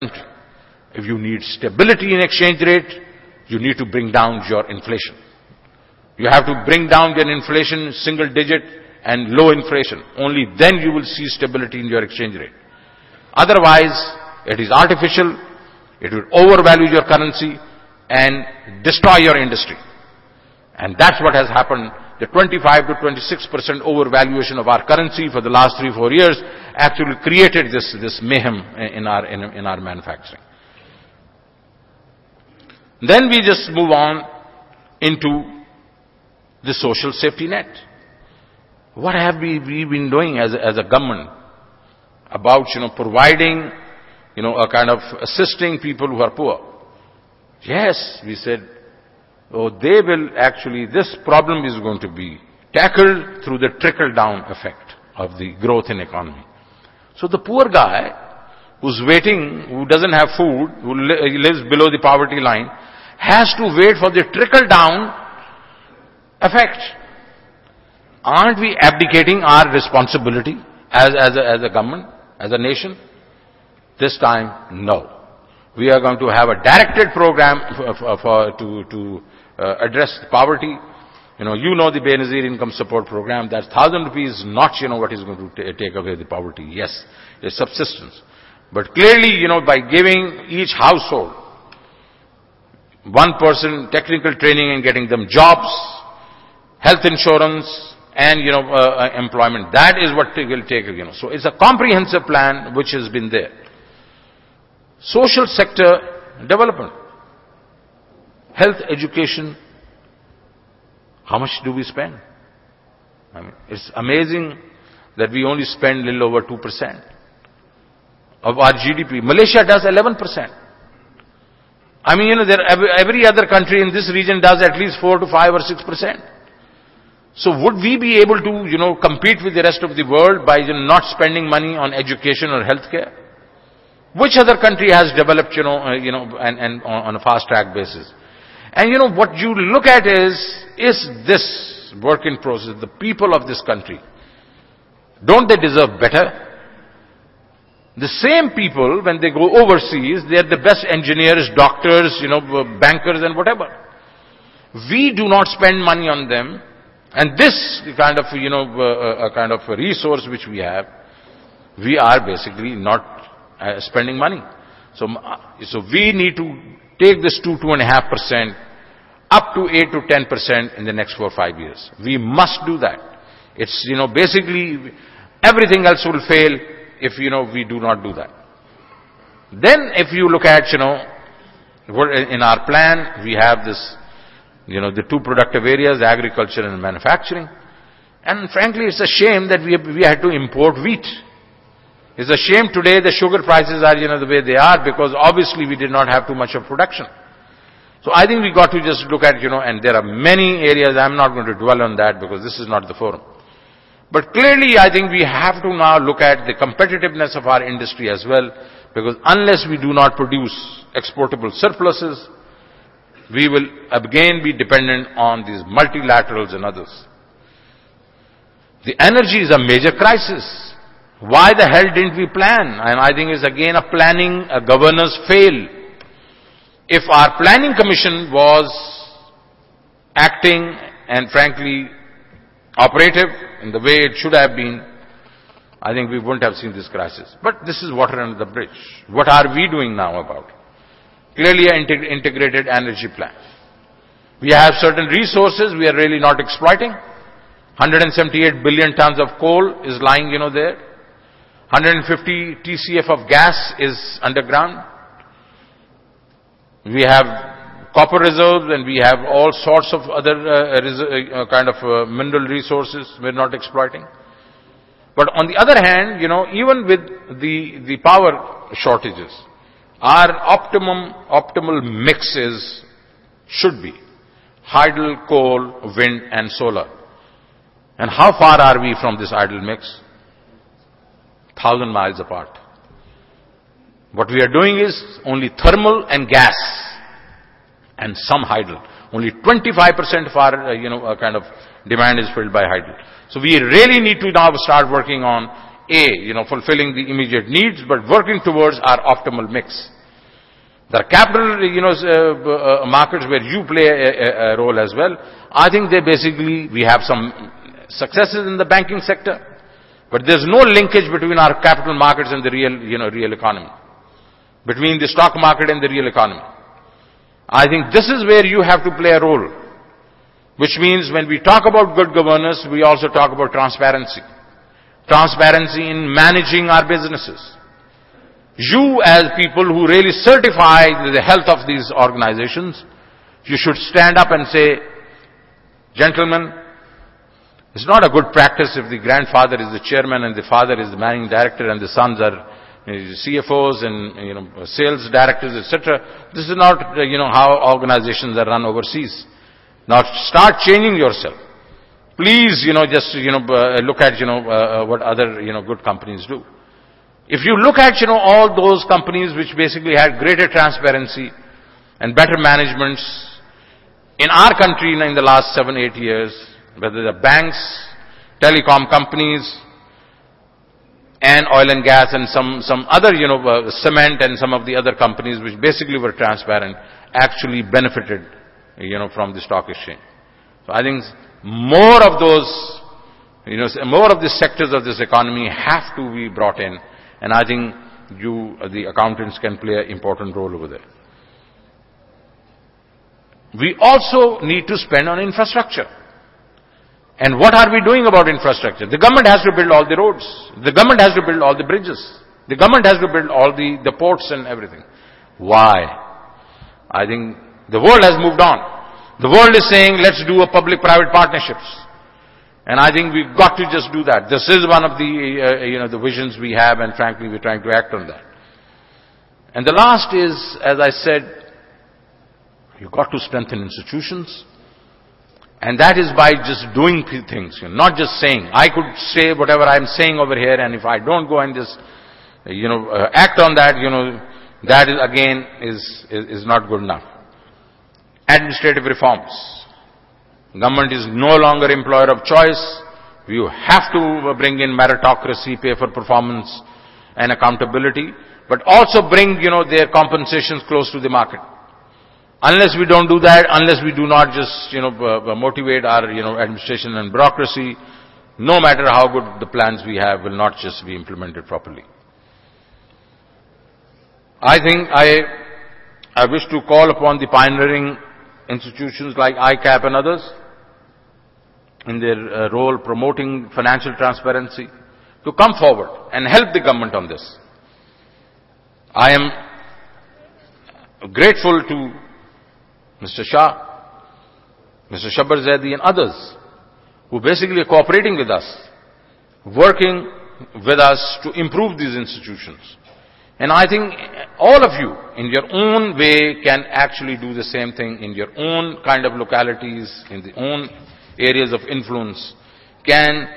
If you need stability in exchange rate, you need to bring down your inflation. You have to bring down your inflation single digit and low inflation. Only then you will see stability in your exchange rate. Otherwise, it is artificial, it will overvalue your currency and destroy your industry. And that's what has happened. The 25 to 26% overvaluation of our currency for the last 3-4 years actually created this mayhem in our manufacturing. Then we just move on into the social safety net. What have we been doing as a government about, providing, a kind of assisting people who are poor? Yes, we said, they will actually, this problem is going to be tackled through the trickle-down effect of the growth in economy. So the poor guy who's waiting, who doesn't have food, who lives below the poverty line, has to wait for the trickle-down effect. Aren't we abdicating our responsibility as a government, as a nation? This time, no. We are going to have a directed program to address poverty. You know the Benazir Income Support Program. That's 1,000 rupees, not what is going to take away the poverty. Yes, it's subsistence. But clearly, by giving each household one person technical training and getting them jobs, health insurance, and employment. That is what will take. So it's a comprehensive plan which has been there. Social sector development, health, education. How much do we spend? It's amazing that we only spend a little over 2% of our GDP. Malaysia does 11%. Every other country in this region does at least 4 to 5 or 6%. So would we be able to, compete with the rest of the world by not spending money on education or healthcare? Which other country has developed, and on a fast track basis? And what you look at is this work in process, the people of this country, don't they deserve better? The same people, when they go overseas, they are the best engineers, doctors, bankers and whatever. We do not spend money on them. And this kind of, a kind of a resource which we have, we are basically not spending money. So we need to take this 2.5% up to 8 to 10% in the next 4 or 5 years. We must do that. It's, basically everything else will fail if, we do not do that. Then if you look at, in our plan, we have this, the two productive areas, agriculture and manufacturing. And frankly, it's a shame that we had to import wheat. It's a shame today the sugar prices are, the way they are, because obviously we did not have too much of production. So I think we got to just look at, and there are many areas, I'm not going to dwell on that because this is not the forum. But clearly I think we have to now look at the competitiveness of our industry as well, because unless we do not produce exportable surpluses, we will again be dependent on these multilaterals and others. The energy is a major crisis. Why the hell didn't we plan? And I think it's again a governance fail. If our planning commission was acting and frankly operative in the way it should have been, I think we wouldn't have seen this crisis. But this is water under the bridge. What are we doing now about it? Clearly an integrated energy plan. We have certain resources we are really not exploiting. 178 billion tons of coal is lying, there. 150 TCF of gas is underground. We have copper reserves and we have all sorts of other mineral resources we're not exploiting. But on the other hand, even with the power shortages, our optimal mix should be hydel, coal, wind and solar. And how far are we from this ideal mix? 1,000 miles apart. What we are doing is only thermal and gas and some hydel. Only 25% of our, demand is filled by hydel. So we really need to now start working on fulfilling the immediate needs, but working towards our optimal mix. There are capital, markets where you play a role as well. I think we have some successes in the banking sector, but there's no linkage between our capital markets and the real economy, between the stock market and the real economy. I think this is where you have to play a role, which means when we talk about good governance, we also talk about transparency. Transparency in managing our businesses. You as people who really certify the health of these organizations, you should stand up and say, gentlemen, it's not a good practice if the grandfather is the chairman and the father is the managing director and the sons are CFOs and sales directors, etc. This is not how organizations are run overseas. Now start changing yourself. Please, just look at what other good companies do. If you look at all those companies which basically had greater transparency and better managements in our country in the last 7-8 years, whether the banks, telecom companies, and oil and gas and some other cement and some of the other companies which basically were transparent, actually benefited from the stock exchange. So I think more of those, more of the sectors of this economy have to be brought in, and I think the accountants can play an important role over there. We also need to spend on infrastructure. And what are we doing about infrastructure? The government has to build all the roads. The government has to build all the bridges. The government has to build all the ports and everything. Why? I think the world has moved on. The world is saying, let's do a public-private partnerships. And I think we've got to just do that. This is one of the, the visions we have, and frankly, we're trying to act on that. And the last is, as I said, you've got to strengthen institutions. And that is by just doing things, not just saying. I could say whatever I'm saying over here, and if I don't go and just, act on that, that is again is not good enough. Administrative reforms. Government is no longer employer of choice. You have to bring in meritocracy, pay for performance, and accountability, but also bring, their compensations close to the market. Unless we don't do that, unless we do not just, motivate our, administration and bureaucracy, no matter how good the plans we have will not just be implemented properly. I think I wish to call upon the pioneering institutions like ICAP and others in their role promoting financial transparency to come forward and help the government on this. I am grateful to Mr. Shah, Mr. Shabbar Zaidi and others who basically are cooperating with us, working with us to improve these institutions. And I think all of you in your own way can actually do the same thing in your own kind of localities, in the own areas of influence, can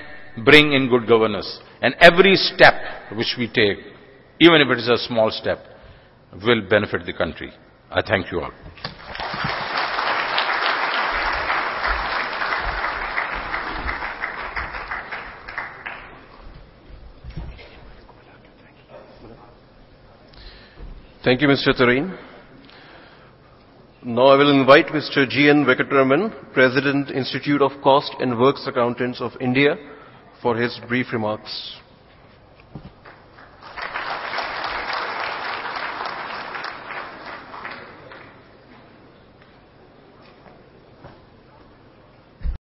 bring in good governance. And every step which we take, even if it is a small step, will benefit the country. I thank you all. Thank you, Mr. Tareen. Now I will invite Mr. G.N. Venkataraman, President, Institute of Cost and Works Accountants of India, for his brief remarks.